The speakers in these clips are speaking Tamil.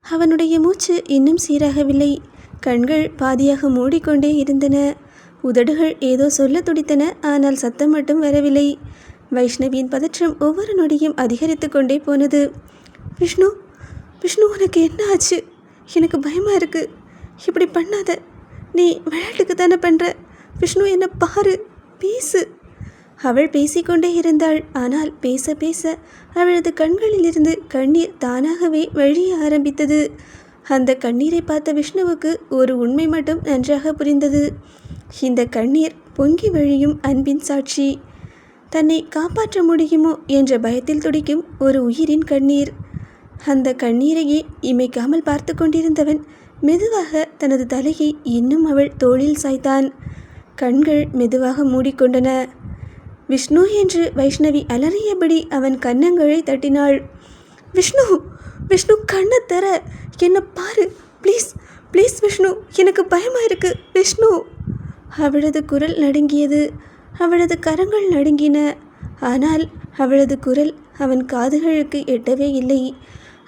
அவனுடைய மூச்சு இன்னும் சீராகவில்லை. கண்கள் பாதியாக மூடிக்கொண்டே இருந்தன. உதடுகள் ஏதோ சொல்ல துடித்தன. ஆனால் சத்தம் மட்டும் வரவில்லை. வைஷ்ணவியின் பதற்றம் ஒவ்வொரு நொடியும் அதிகரித்து கொண்டே போனது. விஷ்ணு, விஷ்ணு, உனக்கு என்ன ஆச்சு? எனக்கு பயமாக இருக்குது. இப்படி பண்ணாத. நீ விளையாட்டுக்கு தானே பண்ணுற. விஷ்ணு, என்ன பாரு, பேசு. அவள் பேசிக்கொண்டே இருந்தாள். ஆனால் பேச பேச அவளது கண்களிலிருந்து கண்ணீர் தானாகவே வழிய ஆரம்பித்தது. அந்த கண்ணீரை பார்த்த விஷ்ணுவுக்கு ஒரு உண்மை மட்டும் நன்றாக புரிந்தது. இந்த கண்ணீர் பொங்கி வழியும் அன்பின் சாட்சி. தன்னை காப்பாற்ற முடியுமோ என்ற பயத்தில் துடிக்கும் ஒரு உயிரின் கண்ணீர். அந்த கண்ணீரையே இமைக்காமல் பார்த்து கொண்டிருந்தவன் மெதுவாக தனது தலையை இன்னும் அவள் தோளில் சாய்த்தான். கண்கள் மெதுவாக மூடிக்கொண்டன. விஷ்ணு என்று வைஷ்ணவி அலறியபடி அவன் கன்னங்களை தட்டினாள். விஷ்ணு, விஷ்ணு, கண்ணை தர, என்ன பாரு, ப்ளீஸ், ப்ளீஸ் விஷ்ணு, எனக்கு பயமாக இருக்கு விஷ்ணு. அவளது குரல் நடுங்கியது. அவளது கரங்கள் நடுங்கின. ஆனால் அவளது குரல் அவன் காதுகளுக்கு எட்டவே இல்லை.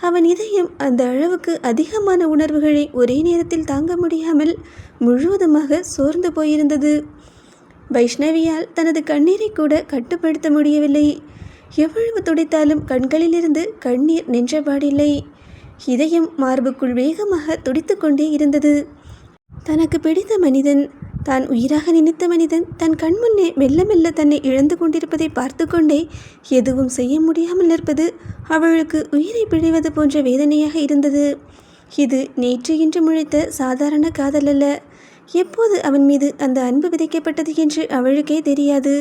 அவன் இதயம் அந்த அளவுக்கு அதிகமான உணர்வுகளை ஒரே நேரத்தில் தாங்க முடியாமல் முழுவதுமாக சோர்ந்து போயிருந்தது. வைஷ்ணவியால் தனது கண்ணீரை கூட கட்டுப்படுத்த முடியவில்லை. எவ்வளவு துடித்தாலும் கண்களிலிருந்து கண்ணீர் நின்றபாடில்லை. இதயம் மார்புக்குள் வேகமாக துடித்து கொண்டே இருந்தது. தனக்கு பிடித்த மனிதன், தான் உயிராக நினைத்த மனிதன் தன் கண்முன்னே மெல்ல மெல்ல தன்னை இழந்து கொண்டிருப்பதை பார்த்து கொண்டே எதுவும் செய்ய முடியாமல் இருப்பது அவளுக்கு உயிரை பிழிவது போன்ற வேதனையாக இருந்தது. இது நேற்று இன்று முளைத்த சாதாரண காதல் அல்ல. எப்போது அவன் மீது அந்த அன்பு விதைக்கப்பட்டது என்று அவளுக்கே தெரியாது.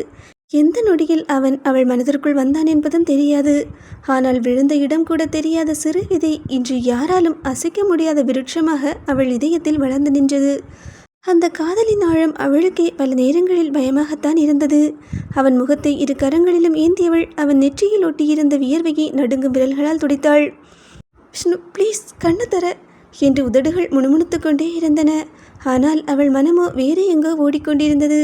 எந்த நொடியில் அவன் அவள் மனதிற்குள் வந்தான் என்பதும் தெரியாது. ஆனால் விழுந்த இடம் கூட தெரியாத சிறு விதை இன்று யாராலும் அசைக்க முடியாத விருட்சமாக அவள் இதயத்தில் வளர்ந்து நின்றது. அந்த காதலின் ஆழம் அவளுக்கே பல நேரங்களில் பயமாகத்தான் இருந்தது. அவன் முகத்தை இரு கரங்களிலும் ஏந்தியவள் அவன் நெற்றியில் ஒட்டியிருந்த வியர்வையை நடுங்கும் விரல்களால் துடைத்தாள். விஷ்ணு, ப்ளீஸ், கண்ணு தர என்று உதடுகள் முணுமுணுத்து கொண்டே இருந்தன. ஆனால் அவள் மனமோ வேறு எங்கோ ஓடிக்கொண்டிருந்தது.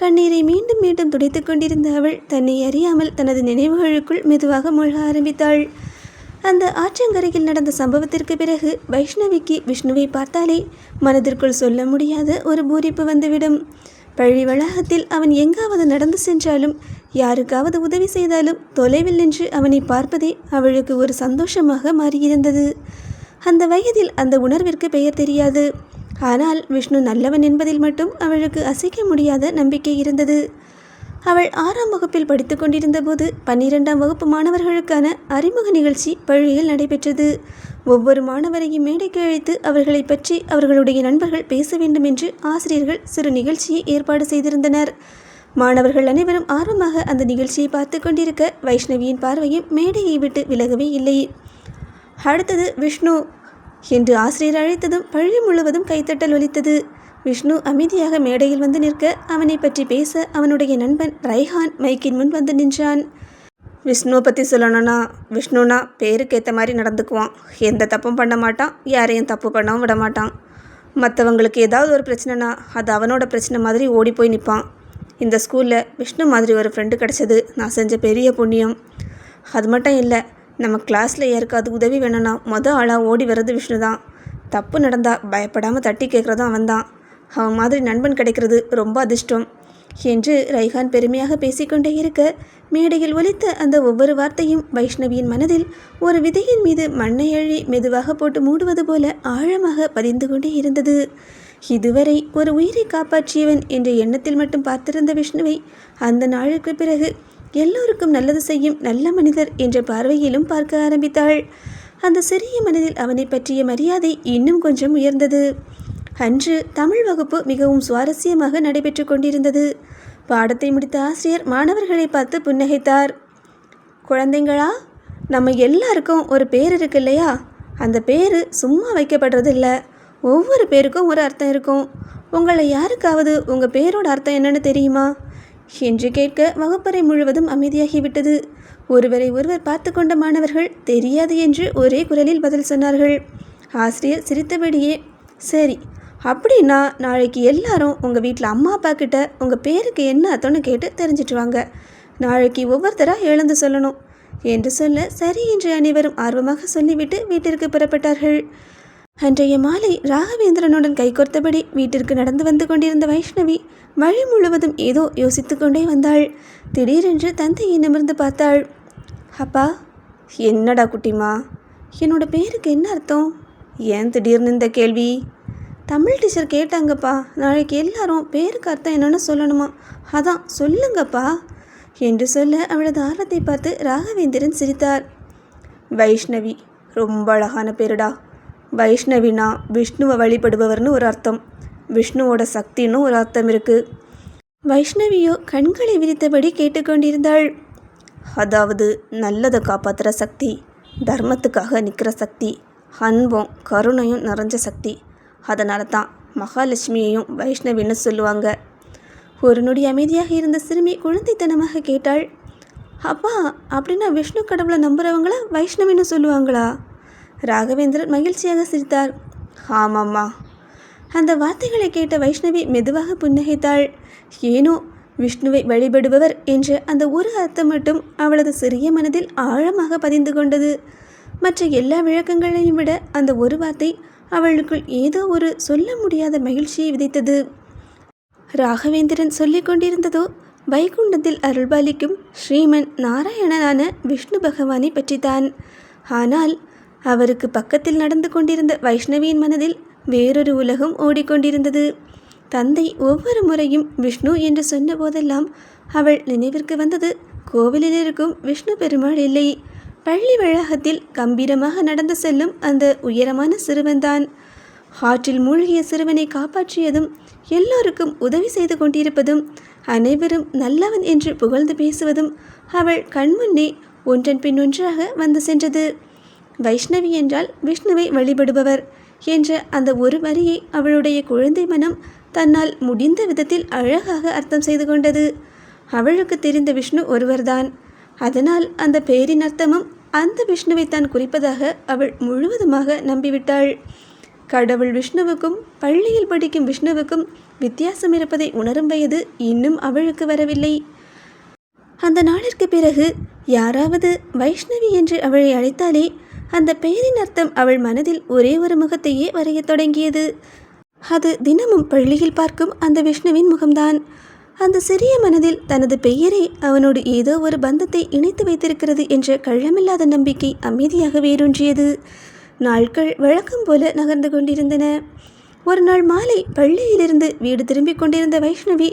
கண்ணீரை மீண்டும் மீண்டும் துடைத்து கொண்டிருந்த அவள் தன்னை அறியாமல் தனது நினைவுகளுக்குள் மெதுவாக மூழ்க ஆரம்பித்தாள். அந்த ஆற்றங்கரையில் நடந்த சம்பவத்திற்கு பிறகு வைஷ்ணவிக்கு விஷ்ணுவை பார்த்தாலே மனதிற்குள் சொல்ல முடியாத ஒரு பூரிப்பு வந்துவிடும். பள்ளி வளாகத்தில் அவன் எங்காவது நடந்து சென்றாலும் யாருக்காவது உதவி செய்தாலும் தொலைவில் நின்று அவனை பார்ப்பதே அவளுக்கு ஒரு சந்தோஷமாக மாறியிருந்தது. அந்த வயதில் அந்த உணர்விற்கு பெயர் தெரியாது. ஆனால் விஷ்ணு நல்லவன் என்பதில் மட்டும் அவளுக்கு அசைக்க முடியாத நம்பிக்கை இருந்தது. அவள் 6ஆம் வகுப்பில் படித்து கொண்டிருந்த போது 12ஆம் வகுப்பு மாணவர்களுக்கான அறிமுக நிகழ்ச்சி பள்ளியில் நடைபெற்றது. ஒவ்வொரு மாணவரையும் மேடைக்கு அழைத்து அவர்களை பற்றி அவர்களுடைய நண்பர்கள் பேச வேண்டும் என்று ஆசிரியர்கள் சிறு நிகழ்ச்சியை ஏற்பாடு செய்திருந்தனர். மாணவர்கள் அனைவரும் ஆர்வமாக அந்த நிகழ்ச்சியை பார்த்து கொண்டிருக்க வைஷ்ணவியின் பார்வையும் மேடையை விட்டு விலகவே இல்லை. அடுத்தது விஷ்ணு என்று ஆசிரியர் அழைத்ததும் பள்ளி முழுவதும் கைத்தட்டல் ஒலித்தது. விஷ்ணு அமைதியாக மேடையில் வந்து நிற்க அவனை பற்றி பேச அவனுடைய நண்பன் ரைஹான் மைக்கின் முன் வந்து நின்றான். விஷ்ணுவை பற்றி சொல்லணும்னா, விஷ்ணுனா பேருக்கு ஏற்ற மாதிரி நடந்துக்குவான். எந்த தப்பும் பண்ண மாட்டான். யாரையும் தப்பு பண்ணவும் விட மாட்டான். மற்றவங்களுக்கு ஏதாவது ஒரு பிரச்சனைனா அது அவனோட பிரச்சனை மாதிரி ஓடி போய் நிற்பான். இந்த ஸ்கூலில் விஷ்ணு மாதிரி ஒரு ஃப்ரெண்டு கிடச்சது நான் செஞ்ச பெரிய புண்ணியம். அது மட்டும் இல்லை, நம்ம கிளாஸில் யாருக்காவது உதவி வேணும்னா ஆளாக ஓடி வர்றது விஷ்ணு தான். தப்பு நடந்தால் பயப்படாமல் தட்டி கேட்குறதும் அவன் தான். அவன் மாதிரி நண்பன் கிடைக்கிறது ரொம்ப அதிர்ஷ்டம் என்று ரைஹான் பெருமையாக பேசிக்கொண்டே இருக்க மேடையில் ஒலித்த அந்த ஒவ்வொரு வார்த்தையும் வைஷ்ணவியின் மனதில் ஒரு விதையின் மீது மண்ணை அள்ளி மெதுவாக போட்டு மூடுவது போல ஆழமாக பதிந்து கொண்டே இருந்தது. இதுவரை ஒரு உயிரை காப்பாற்றியவன் என்ற எண்ணத்தில் மட்டும் பார்த்திருந்த விஷ்ணுவை அந்த நாளுக்கு பிறகு எல்லோருக்கும் நல்லது செய்யும் நல்ல மனிதர் என்ற பார்வையிலும் பார்க்க ஆரம்பித்தாள். அந்த சிறிய மனதில் அவனை பற்றிய மரியாதை இன்னும் கொஞ்சம் உயர்ந்தது. அன்று தமிழ் வகுப்பு மிகவும் சுவாரஸ்யமாக நடைபெற்று கொண்டிருந்தது. பாடத்தை முடித்த ஆசிரியர் மாணவர்களை பார்த்து புன்னகைத்தார். குழந்தைங்களா, நம்ம எல்லாருக்கும் ஒரு பேர் இருக்கு இல்லையா? அந்த பேர் சும்மா வைக்கப்படுறது இல்லை. ஒவ்வொரு பேருக்கும் ஒரு அர்த்தம் இருக்கும். உங்களை யாருக்காவது உங்கள் பேரோட அர்த்தம் என்னன்னு தெரியுமா என்று கேட்க வகுப்பறை முழுவதும் அமைதியாகிவிட்டது. ஒருவரை ஒருவர் பார்த்து கொண்ட மாணவர்கள் தெரியாது என்று ஒரே குரலில் பதில் சொன்னார்கள். ஆசிரியர் சிரித்தபடியே, சரி, அப்படின்னா நாளைக்கு எல்லாரும் உங்கள் வீட்டில் அம்மா அப்பா கிட்ட உங்கள் பேருக்கு என்ன அர்த்தம்னு கேட்டு தெரிஞ்சிட்டு வாங்க. நாளைக்கு ஒவ்வொருத்தராக எழுந்து சொல்லணும். என்று சொல்ல சரி என்று அனைவரும் ஆர்வமாக சொல்லிவிட்டு வீட்டிற்கு புறப்பட்டார்கள். அன்றைய மாலை ராகவேந்திரனுடன் கைகோர்த்தபடி வீட்டிற்கு நடந்து வந்து கொண்டிருந்த வைஷ்ணவி வழி முழுவதும் ஏதோ யோசித்து கொண்டே வந்தாள். திடீரென்று தந்தையை நிமிர்ந்து பார்த்தாள். அப்பா. என்னடா குட்டிமா? என்னோட பேருக்கு என்ன அர்த்தம்? ஏன் திடீர்னு இந்த கேள்வி? தமிழ் டீச்சர் கேட்டாங்கப்பா. நாளைக்கு எல்லாரும் பேருக்கு அர்த்தம் என்னன்னு சொல்லணுமா, அதான் சொல்லுங்கப்பா என்று சொல்ல அவளது ஆர்வத்தை பார்த்து ராகவேந்திரன் சிரித்தார். வைஷ்ணவி ரொம்ப அழகான பேருடா. வைஷ்ணவினா விஷ்ணுவை வழிபடுபவர்னு ஒரு அர்த்தம், விஷ்ணுவோட சக்தின்னு ஒரு அர்த்தம் இருக்குது. வைஷ்ணவியோ கண்களை விரித்தபடி கேட்டுக்கொண்டிருந்தாள். அதாவது நல்லதை காப்பாற்றுற சக்தி, தர்மத்துக்காக நிற்கிற சக்தி, அன்பும் கருணையும் நிறைஞ்ச சக்தி. அதனால தான் மகாலட்சுமியையும் வைஷ்ணவின்னு சொல்லுவாங்க. ஒரு நொடி அமைதியாக இருந்த சிறுமி குழந்தைத்தனமாக கேட்டாள். அப்பா, அப்படின்னா விஷ்ணு கடவுளை நம்புறவங்கள வைஷ்ணவின்னு சொல்லுவாங்களா? ராகவேந்திரன் மகிழ்ச்சியாக சிரித்தார். ஆமாம்மா. அந்த வார்த்தைகளை கேட்ட வைஷ்ணவி மெதுவாக புன்னகைத்தாள். ஏனோ விஷ்ணுவை வழிபடுபவர் என்ற அந்த ஒரு அர்த்தம் மட்டும் அவளது சிறிய மனதில் ஆழமாக பதிந்து கொண்டது. மற்ற எல்லா விளக்கங்களையும் விட அந்த ஒரு வார்த்தை அவளுக்குள் ஏதோ ஒரு சொல்ல முடியாத மகிழ்ச்சியை விதைத்தது. ராகவேந்திரன் சொல்லிக் கொண்டிருந்ததோ வைகுண்டத்தில் அருள்பாலிக்கும் ஸ்ரீமன் நாராயணனான விஷ்ணு பகவானை பற்றித்தான். ஆனால் அவருக்கு பக்கத்தில் நடந்து கொண்டிருந்த வைஷ்ணவியின் மனதில் வேறொரு உலகம் ஓடிக்கொண்டிருந்தது. தந்தை ஒவ்வொரு முறையும் விஷ்ணு என்று சொன்ன போதெல்லாம் அவள் நினைவிற்கு வந்தது கோவிலில் இருக்கும் விஷ்ணு பெருமாள் இல்லை, பள்ளி வளாகத்தில் கம்பீரமாக நடந்து செல்லும் அந்த உயரமான சிறுவன்தான். ஆற்றில் மூழ்கிய சிறுவனை காப்பாற்றியதும், எல்லோருக்கும் உதவி செய்து கொண்டிருப்பதும், அனைவரும் நல்லவன் என்று புகழ்ந்து பேசுவதும் அவள் கண்முன்னே ஒன்றன் பின் ஒன்றாக வந்து சென்றது. வைஷ்ணவி என்றால் விஷ்ணுவை வழிபடுபவர் என்ற அந்த ஒரு வரியை அவளுடைய குழந்தை மனம் தன்னால் முடிந்த விதத்தில் அழகாக அர்த்தம் செய்து கொண்டது. அவளுக்கு தெரிந்த விஷ்ணு ஒருவர்தான். அதனால் அந்த பெயரின் அர்த்தமும் அந்த விஷ்ணுவை தான் குறிப்பதாக அவள் முழுவதுமாக நம்பிவிட்டாள். கடவுள் விஷ்ணுவுக்கும் பள்ளியில் படிக்கும் விஷ்ணுவுக்கும் வித்தியாசம் இருப்பதை உணரும் வயது இன்னும் அவளுக்கு வரவில்லை. அந்த நாளிற்கு பிறகு யாராவது வைஷ்ணவி என்று அவளை அழைத்தாலே அந்த பெயரின் அர்த்தம் அவள் மனதில் ஒரே ஒரு முகத்தையே வரையத் தொடங்கியது. அது தினமும் பள்ளியில் பார்க்கும் அந்த விஷ்ணுவின் முகம்தான். அந்த சிறிய மனதில் தனது பெயரே அவனோடு ஏதோ ஒரு பந்தத்தை இணைத்து வைத்திருக்கிறது என்ற கள்ளமில்லாத நம்பிக்கை அமைதியாக வேரூன்றியது. நாட்கள் வழக்கம் போல நகர்ந்து கொண்டிருந்தன. ஒரு நாள் மாலை பள்ளியிலிருந்து வீடு திரும்பிக் கொண்டிருந்த வைஷ்ணவி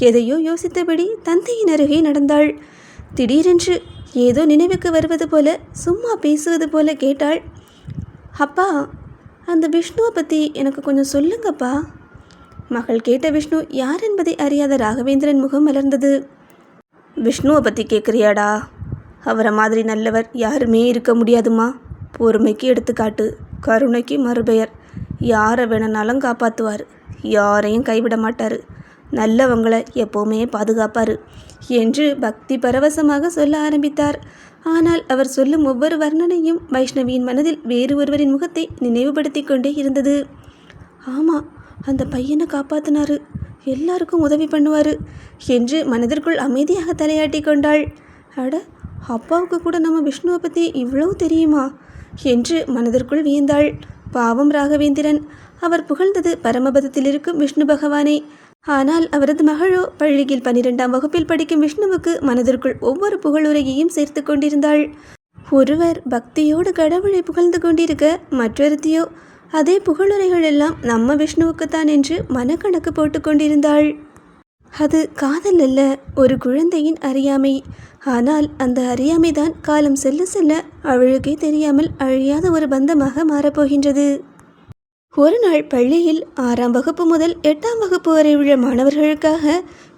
எதையோ யோசித்தபடி தந்தையின் அருகே நடந்தாள். திடீரென்று ஏதோ நினைவுக்கு வருவது போல சும்மா பேசுவது போல கேட்டாள். அப்பா, அந்த விஷ்ணுவை பற்றி எனக்கு கொஞ்சம் சொல்லுங்கப்பா. மகள் கேட்ட விஷ்ணு யார் என்பதை அறியாத ராகவேந்திரன் முகம் மலர்ந்தது. விஷ்ணுவை பற்றி கேட்குறியாடா? அவரை மாதிரி நல்லவர் யாருமே இருக்க முடியாதுமா. பொறுமைக்கு எடுத்துக்காட்டு, கருணைக்கு மறுபெயர். யாரை வேணுனாலும் காப்பாற்றுவார், யாரையும் கைவிட மாட்டார், நல்லவங்களை எப்போவுமே பாதுகாப்பார் என்று பக்தி பரவசமாக சொல்ல ஆரம்பித்தார். ஆனால் அவர் சொல்லும் ஒவ்வொரு வர்ணனையும் வைஷ்ணவியின் மனதில் வேறு ஒருவரின் முகத்தை நினைவுபடுத்தி கொண்டே இருந்தது. ஆமாம், அந்த பையனை காப்பாற்றினாரு, எல்லாருக்கும் உதவி பண்ணுவார் என்று மனதிற்குள் அமைதியாக தலையாட்டி கொண்டாள். அட, அப்பாவுக்கு கூட நம்ம விஷ்ணுவை பற்றி இவ்வளவு தெரியுமா என்று மனதிற்குள் வியந்தாள். பாவம் ராகவேந்திரன். அவர் புகழ்ந்தது பரமபதத்தில் இருக்கும் விஷ்ணு பகவானை. ஆனால் அவரது மகளோ பள்ளியில் 12ஆம் வகுப்பில் படிக்கும் விஷ்ணுவுக்கு மனதிற்குள் ஒவ்வொரு புகழுரையையும் சேர்த்து கொண்டிருந்தாள். ஒருவர் பக்தியோடு கடவுளை புகழ்ந்து கொண்டிருக்க, மற்றொருத்தியோ அதே புகழுரைகள் எல்லாம் நம்ம விஷ்ணுவுக்குத்தான் என்று மனக்கணக்கு போட்டு கொண்டிருந்தாள். அது காதல் அல்ல, ஒரு குழந்தையின் அறியாமை. ஆனால் அந்த அறியாமைதான் காலம் செல்ல செல்ல அவளுக்கே தெரியாமல் அழியாத ஒரு பந்தமாக மாறப்போகின்றது. ஒரு நாள் பள்ளியில் 6ஆம் வகுப்பு முதல் 8ஆம் வகுப்பு வரை உள்ள மாணவர்களுக்காக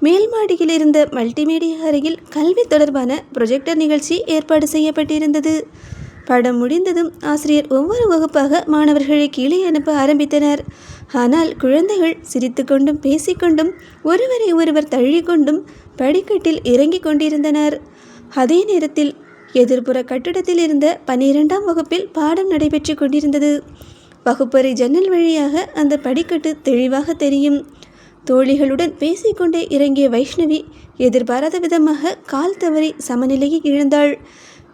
மேல் மாடியில் இருந்த மல்டிமீடியா அறையில் கல்வி தொடர்பான ப்ரொஜெக்டர் நிகழ்ச்சி ஏற்பாடு செய்யப்பட்டிருந்தது. படம் முடிந்ததும் ஆசிரியர் ஒவ்வொரு வகுப்பாக மாணவர்களை கீழே அனுப்ப ஆரம்பித்தனர். ஆனால் குழந்தைகள் சிரித்து கொண்டும் பேசிக்கொண்டும் ஒருவரை ஒருவர் தள்ளிக்கொண்டும் படிக்கட்டில் இறங்கிக் கொண்டிருந்தனர். அதே நேரத்தில் எதிர்ப்புற கட்டிடத்தில் இருந்த 12ஆம் வகுப்பில் பாடம் நடைபெற்று கொண்டிருந்தது. வகுப்பறை ஜன்னல் வழியாக அந்த படிக்கட்டு தெளிவாக தெரியும். தோழிகளுடன் பேசிக்கொண்டே இறங்கிய வைஷ்ணவி எதிர்பாராத விதமாக கால் தவறி சமநிலையை இழந்தாள்.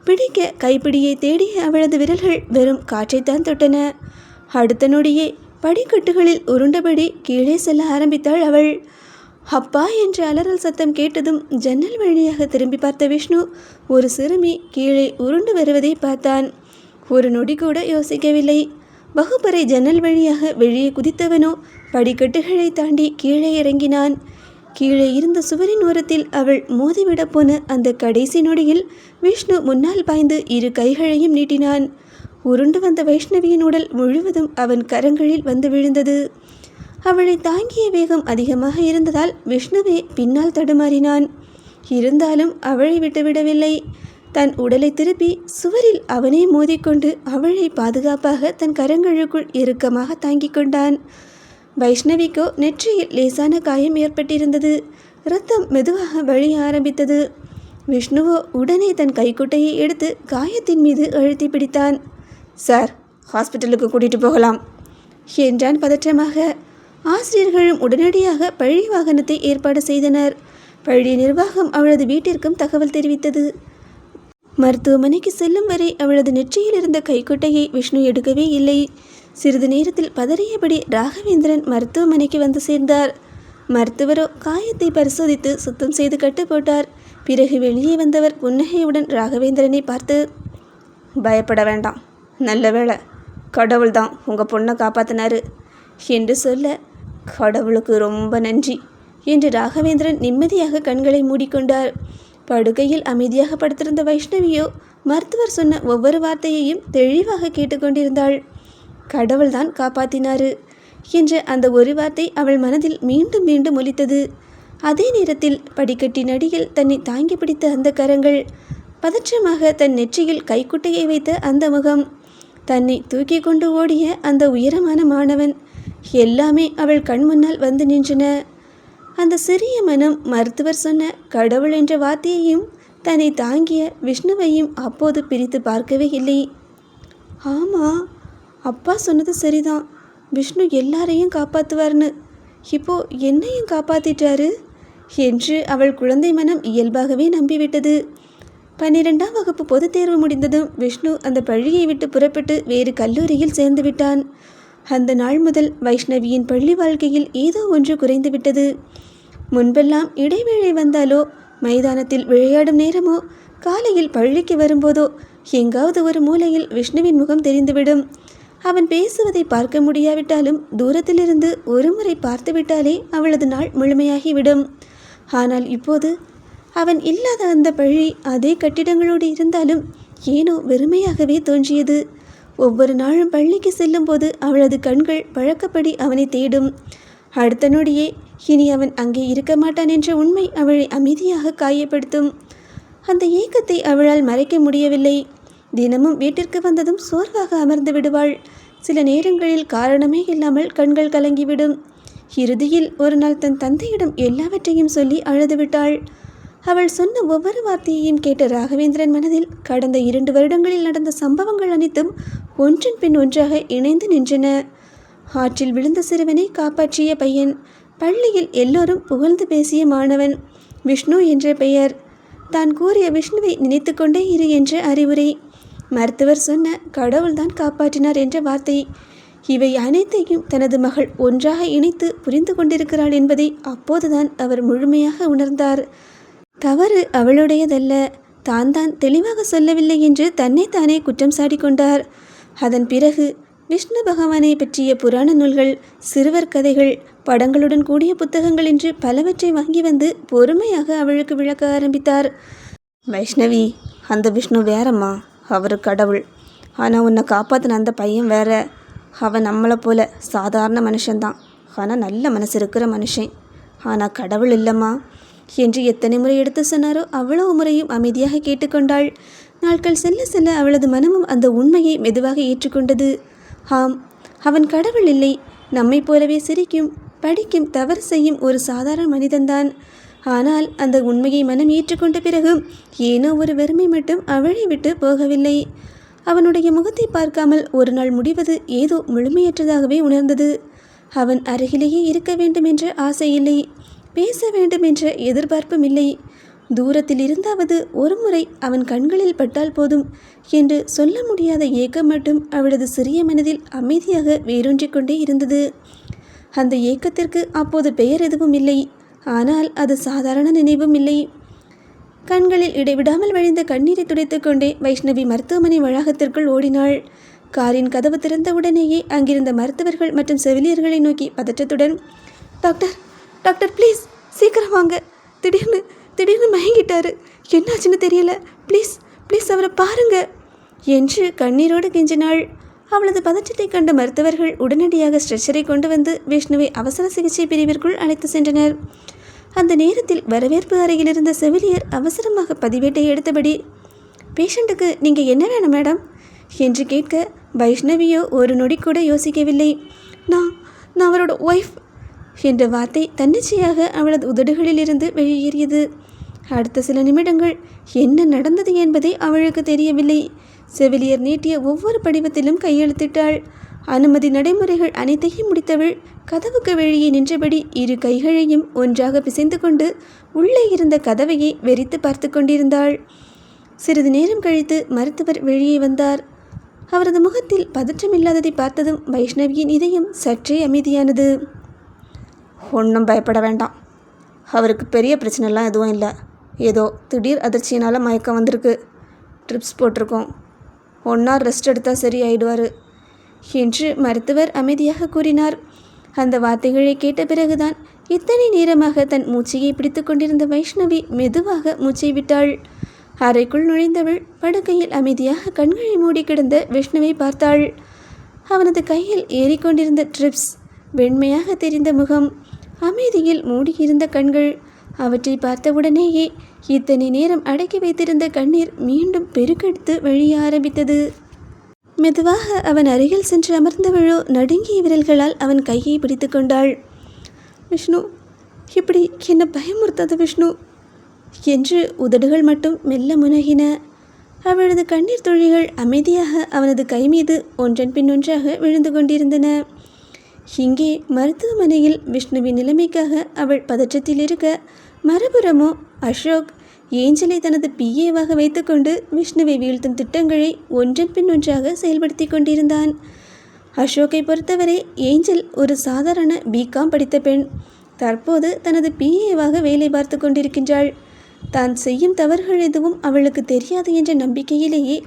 பிடிக்க கைப்பிடியை தேடிய அவளது விரல்கள் வெறும் காற்றைத்தான் தொட்டன. அடுத்த நொடியே படிக்கட்டுகளில் உருண்டபடி கீழே செல்ல ஆரம்பித்தாள் அவள். அப்பா என்ற அலறல் சத்தம் கேட்டதும் ஜன்னல் வழியாக திரும்பி பார்த்த விஷ்ணு ஒரு சிறுமி கீழே உருண்டு வருவதை பார்த்தான். ஒரு நொடி கூட யோசிக்கவில்லை. வகுப்பறை ஜன்னல் வழியாக வெளியே குதித்தவனோ படிக்கட்டுகளை தாண்டி கீழே இறங்கினான். கீழே இருந்த சுவரின் ஓரத்தில் அவள் மோதிவிடப் போன அந்த கடைசி நொடியில் விஷ்ணு முன்னால் பாய்ந்து இரு கைகளையும் நீட்டினான். உருண்டு வந்த வைஷ்ணவியின் உடல் முழுவதும் அவன் கரங்களில் வந்து விழுந்தது. அவளை தாங்கிய வேகம் அதிகமாக இருந்ததால் விஷ்ணுவே பின்னால் தடுமாறினான். இருந்தாலும் அவளை விட்டுவிடவில்லை. தன் உடலை திருப்பி சுவரில் அவனே மோதிக்கொண்டு அவளை பாதுகாப்பாக தன் கரங்களுக்குள் இறுக்கமாக தாங்கிக் கொண்டான். வைஷ்ணவிக்கோ நெற்றியில் லேசான காயம் ஏற்பட்டிருந்தது. இரத்தம் மெதுவாக வழிய ஆரம்பித்தது. விஷ்ணுவோ உடனே தன் கைக்குட்டையை எடுத்து காயத்தின் மீது அழுத்தி பிடித்தான். சார், ஹாஸ்பிட்டலுக்கு கூட்டிகிட்டு போகலாம் என்றான் பதற்றமாக. ஆசிரியர்களும் உடனடியாக பள்ளி வாகனத்தை ஏற்பாடு செய்தனர். பள்ளி நிர்வாகம் அவளது வீட்டிற்கும் தகவல் தெரிவித்தது. மருத்துவமனைக்கு செல்லும் வரை அவளது நெற்றியில் இருந்த கைக்குட்டையை விஷ்ணு எடுக்கவே இல்லை. சிறிது நேரத்தில் பதறியபடி ராகவேந்திரன் மருத்துவமனைக்கு வந்து சேர்ந்தார். மருத்துவரோ காயத்தை பரிசோதித்து சுத்தம் செய்து கட்டு போட்டார். பிறகு வெளியே வந்தவர் புன்னகையுடன் ராகவேந்திரனை பார்த்து, பயப்பட வேண்டாம், நல்ல வேளை, கடவுள் தான் உங்கள் பொண்ணை காப்பாற்றினாரு என்று சொல்ல, கடவுளுக்கு ரொம்ப நன்றி என்று ராகவேந்திரன் நிம்மதியாக கண்களை மூடிக்கொண்டார். படுக்கையில் அமைதியாக படுத்திருந்த வைஷ்ணவியோ மருத்துவர் சொன்ன ஒவ்வொரு வார்த்தையையும் தெளிவாக கேட்டுக்கொண்டிருந்தாள். கடவுள்தான் காப்பாத்தினாரு என்ற அந்த ஒரு வார்த்தை அவள் மனதில் மீண்டும் மீண்டும் ஒலித்தது. அதே நேரத்தில் படிக்கட்டின் அடியில் தன்னை தாங்கி பிடித்த அந்த கரங்கள், பதற்றமாக தன் நெற்றியில் கைக்குட்டையை வைத்த அந்த முகம், தன்னை தூக்கி கொண்டு ஓடிய அந்த உயரமான மாணவன், எல்லாமே அவள் கண் முன்னால் வந்து நின்றன. அந்த சிறிய மனம் மருத்துவர் சொன்ன கடவுள் என்ற வார்த்தையையும் தன்னை தாங்கிய விஷ்ணுவையும் அப்போது பிரித்து பார்க்கவே இல்லை. ஆமாம், அப்பா சொன்னது சரிதான், விஷ்ணு எல்லாரையும் காப்பாற்றுவார்னு. இப்போ என்னையும் காப்பாற்றிட்டாரு என்று அவள் குழந்தை மனம் இயல்பாகவே நம்பிவிட்டது. 12ஆம் வகுப்பு பொதுத் தேர்வு முடிந்ததும் விஷ்ணு அந்த பள்ளியை விட்டு புறப்பட்டு வேறு கல்லூரியில் சேர்ந்து விட்டான். அந்த நாள் முதல் வைஷ்ணவியின் பள்ளி வாழ்க்கையில் ஏதோ ஒன்று குறைந்துவிட்டது. முன்பெல்லாம் இடைவேளை வந்தாலோ, மைதானத்தில் விளையாடும் நேரமோ, காலையில் பள்ளிக்கு வரும்போதோ எங்காவது ஒரு மூலையில் விஷ்ணுவின் முகம் தெரிந்துவிடும். அவன் பேசுவதை பார்க்க முடியாவிட்டாலும் தூரத்திலிருந்து ஒரு முறை பார்த்துவிட்டாலே அவளது நாள் முழுமையாகிவிடும். ஆனால் இப்போது அவன் இல்லாத அந்த பள்ளி அதே கட்டிடங்களோடு இருந்தாலும் ஏனோ வெறுமையாகவே தோன்றியது. ஒவ்வொரு நாளும் பள்ளிக்கு செல்லும்போது அவளது கண்கள் பழக்கப்படி அவனை தேடும். அடுத்த நொடியே இனி அவன் அங்கே இருக்க மாட்டான் என்ற உண்மை அவளை அமைதியாக காயப்படுத்தும். அந்த ஏக்கத்தை அவளால் மறைக்க முடியவில்லை. தினமும் வீட்டிற்கு வந்ததும் சோர்வாக அமர்ந்து விடுவாள். சில நேரங்களில் காரணமே இல்லாமல் கண்கள் கலங்கிவிடும். இறுதியில் ஒரு நாள் தன் தந்தையிடம் எல்லாவற்றையும் சொல்லி அழுதுவிட்டாள். அவள் சொன்ன ஒவ்வொரு வார்த்தையையும் கேட்ட ராகவேந்திரன் மனதில் கடந்த 2 வருடங்களில் நடந்த சம்பவங்கள் அனைத்தும் ஒன்றின் பின் ஒன்றாக இணைந்து நின்றன. ஆற்றில் விழுந்த சிறுவனை காப்பாற்றிய பையன், பள்ளியில் எல்லோரும் புகழ்ந்து பேசிய மாணவன், விஷ்ணு என்ற பெயர், தான் கூறிய விஷ்ணுவை நினைத்து கொண்டே இரு என்ற அறிவுரை, மருத்துவர் சொன்ன கடவுள்தான் காப்பாற்றினார் என்ற வார்த்தை, இவை அனைத்தையும் தனது மகள் ஒன்றாக இணைத்து புரிந்து கொண்டிருக்கிறாள் என்பதை அப்போதுதான் அவர் முழுமையாக உணர்ந்தார். தவறு அவளுடையதல்ல, தான் தெளிவாக சொல்லவில்லை என்று தன்னைத்தானே குற்றம் சாட்டிக்கொண்டார். அதன் பிறகு விஷ்ணு பகவானை பற்றிய புராண நூல்கள், சிறுவர் கதைகள், படங்களுடன் கூடிய புத்தகங்கள் என்று பலவற்றை வாங்கி வந்து பொறுமையாக அவளுக்கு விளக்க ஆரம்பித்தார். வைஷ்ணவி, அந்த விஷ்ணு வேறம்மா, அவர் கடவுள். ஆனால் உன்னை காப்பாற்றின அந்த பையன் வேற. அவன் நம்மளை போல சாதாரண மனுஷன்தான், ஆனால் நல்ல மனசு இருக்கிற மனுஷன். ஆனால் கடவுள் இல்லைம்மா என்று எத்தனை முறை எடுத்து சொன்னாரோ அவ்வளவு முறையும் அமைதியாக கேட்டுக்கொண்டாள். நாட்கள் செல்ல செல்ல அவளது மனமும் அந்த உண்மையை மெதுவாக ஏற்றுக்கொண்டது. ஆம், அவன் கடவுள் இல்லை, நம்மை போலவே சிரிக்கும், படிக்கும், தவறு செய்யும் ஒரு சாதாரண மனிதன்தான். ஆனால் அந்த உண்மையை மனம் ஏற்றுக்கொண்ட பிறகு ஏனோ ஒரு வெறுமை மட்டும் அவளை விட்டு போகவில்லை. அவனுடைய முகத்தை பார்க்காமல் ஒரு நாள் முடிவது ஏதோ முழுமையற்றதாகவே உணர்ந்தது. அவன் அருகிலேயே இருக்க வேண்டும் என்ற ஆசை இல்லை, பேச வேண்டும் என்ற எதிர்பார்ப்பும் இல்லை. தூரத்தில் இருந்தாவது ஒரு முறை அவன் கண்களில் பட்டால் போதும் என்று சொல்ல முடியாத ஏக்கம் மட்டும் அவளது சிறிய மனதில் அமைதியாக வேரூன்றிக் கொண்டே இருந்தது. அந்த ஏக்கத்திற்கு அப்போது பெயர் எதுவும் இல்லை. ஆனால் அது சாதாரண நினைவும் இல்லை. கண்களில் இடைவிடாமல் வழிந்த கண்ணீரை துடைத்துக் கொண்டே வைஷ்ணவி மருத்துவமனை வளாகத்திற்குள் ஓடினாள். காரின் கதவு திறந்தவுடனேயே அங்கிருந்த மருத்துவர்கள் மற்றும் செவிலியர்களை நோக்கி பதற்றத்துடன், டாக்டர் டாக்டர் ப்ளீஸ் சீக்கிரம் வாங்க, திடீர்னு மயங்கிட்டாரு, என்னாச்சுன்னு தெரியல, ப்ளீஸ் ப்ளீஸ் அவரை பாருங்க என்று கண்ணீரோடு கெஞ்சினாள். அவளது பதற்றத்தை கண்ட மருத்துவர்கள் உடனடியாக ஸ்ட்ரெச்சரை கொண்டு வந்து விஷ்ணுவை அவசர சிகிச்சை பிரிவிற்குள் அழைத்து சென்றனர். அந்த நேரத்தில் வரவேற்பு அறையில் இருந்த செவிலியர் அவசரமாக பதிவேட்டை எடுத்தபடி, பேஷண்ட்டுக்கு நீங்கள் என்ன வேணும் மேடம் என்று கேட்க, வைஷ்ணவியோ ஒரு நொடி கூட யோசிக்கவில்லை. நான் அவரோட ஒய்ஃப் என்ற வார்த்தை தன்னிச்சையாக அவளது உதடுகளிலிருந்து வெளியேறியது. அடுத்த சில நிமிடங்கள் என்ன நடந்தது என்பதை அவளுக்கு தெரியவில்லை. செவிலியர் நீட்டிய ஒவ்வொரு படிவத்திலும் கையெழுத்திட்டாள். அனுமதி நடைமுறைகள் அனைத்தையும் முடித்தவள் கதவுக்கு வெளியே நின்றபடி இரு கைகளையும் ஒன்றாக பிசைந்து கொண்டு உள்ளே இருந்த கதவையை வெறித்து பார்த்து கொண்டிருந்தாள். சிறிது நேரம் கழித்து மருத்துவர் வெளியே வந்தார். அவரது முகத்தில் பதற்றமில்லாததை பார்த்ததும் வைஷ்ணவியின் இதயம் சற்றே அமைதியானது. ஒன்றும் பயப்பட வேண்டாம், அவருக்கு பெரிய பிரச்சனைலாம் எதுவும் இல்லை, ஏதோ திடீர் அதிர்ச்சியினால் மயக்கம் வந்திருக்கு, ட்ரிப்ஸ் போட்டிருக்கோம், 1 hour ரெஸ்ட் எடுத்தால் சரி ஆயிடுவார் என்று மருத்துவர் அமைதியாக கூறினார். அந்த வார்த்தைகளை கேட்ட பிறகுதான் இத்தனை நேரமாக தன் மூச்சையை பிடித்து கொண்டிருந்த வைஷ்ணவி மெதுவாக மூச்சை விட்டாள். அறைக்குள் நுழைந்தவள் படுக்கையில் அமைதியாக கண்களை மூடி கிடந்த விஷ்ணுவை பார்த்தாள். அவனது கையில் ஏறிக்கொண்டிருந்த ட்ரிப்ஸ், வெண்மையாக தெரிந்த முகம், அமைதியில் மூடியிருந்த கண்கள், அவற்றை பார்த்தவுடனேயே இத்தனை நேரம் அடக்கி வைத்திருந்த கண்ணீர் மீண்டும் பெருக்கெடுத்து வழிய ஆரம்பித்தது. மெதுவாக அவன் அருகில் சென்று அமர்ந்தவளோ நடுங்கிய விரல்களால் அவன் கையை பிடித்து கொண்டாள். விஷ்ணு, இப்படி என்னை பயமுறுத்தாத விஷ்ணு என்று உதடுகள் மட்டும் மெல்ல முனகின. அவளது கண்ணீர் துளிகள் அமைதியாக அவனது கை மீது ஒன்றன் பின் ஒன்றாக விழுந்து கொண்டிருந்தன. இங்கே மருத்துவமனையில் விஷ்ணுவின் நிலைமைக்காக அவள் பதற்றத்தில் இருக்க, மறுபுறமோ அசோக் ஏஞ்சலை தனது பிஏவாக வைத்துக்கொண்டு விஷ்ணுவை வீழ்த்தும் திட்டங்களை ஒன்றன் பின் ஒன்றாக செயல்படுத்தி கொண்டிருந்தான். அசோக்கை பொறுத்தவரை ஏஞ்சல் ஒரு சாதாரண பிகாம் படித்த பெண். தற்போது தனது பிஏவாக வேலை பார்த்து கொண்டிருக்கின்றாள். தான் செய்யும் தவறுகள் எதுவும் அவளுக்கு தெரியாது என்ற நம்பிக்கையிலேயே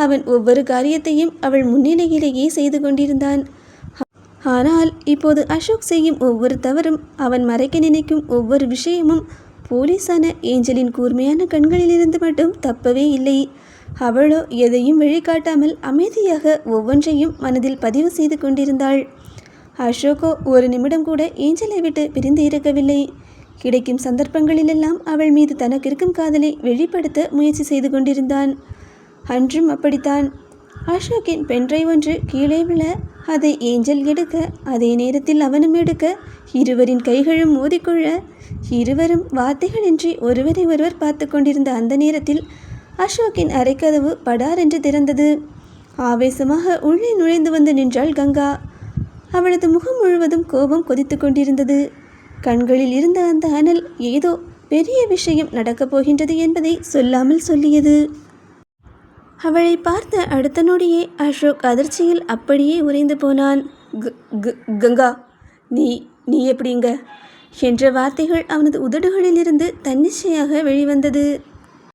அவன் ஒவ்வொரு காரியத்தையும் அவள் முன்னிலையிலேயே செய்து கொண்டிருந்தான். ஆனால் இப்போது அசோக் செய்யும் ஒவ்வொரு தவறும், அவன் மறைக்க நினைக்கும் ஒவ்வொரு விஷயமும் போலீஸான ஏஞ்சலின் கூர்மையான கண்களிலிருந்து மட்டும் தப்பவே இல்லை. அவளோ எதையும் வெளிக்காட்டாமல் அமைதியாக ஒவ்வொன்றையும் மனதில் பதிவு செய்து கொண்டிருந்தாள். அசோக்கோ ஒரு நிமிடம் கூட ஏஞ்சலை விட்டு பிரிந்து இருக்கவில்லை. கிடைக்கும் சந்தர்ப்பங்களிலெல்லாம் அவள் மீது தனக்கு இருக்கும் காதலை வெளிப்படுத்த முயற்சி செய்து கொண்டிருந்தான். அன்றும் அப்படித்தான். அசோக்கின் பென்ட்ரைவ் ஒன்று கீழே விழ அதை ஏஞ்சல் எடுக்க, அதே நேரத்தில் அவனும் எடுக்க, இருவரின் கைகளும் மோதிக்கொள்ள, இருவரும் வார்த்தைகளின்றி ஒருவரை ஒருவர் பார்த்து கொண்டிருந்த அந்த நேரத்தில் அசோக்கின் அறைக்கதவு படார் என்று திறந்தது. ஆவேசமாக உள்ளே நுழைந்து வந்து நின்றாள் கங்கா. அவளது முகம் முழுவதும் கோபம் கொதித்து கொண்டிருந்தது. கண்களில் இருந்த அந்த அனல் ஏதோ பெரிய விஷயம் நடக்கப் போகின்றது என்பதை சொல்லாமல் சொல்லியது. அவளை பார்த்த அடுத்த நொடியே அசோக் அதிர்ச்சியில் அப்படியே உறைந்து போனான். கங்கா, நீ எப்படிங்க என்ற வார்த்தைகள் அவனது உதடுகளிலிருந்து தன்னிச்சையாக வெளிவந்தது.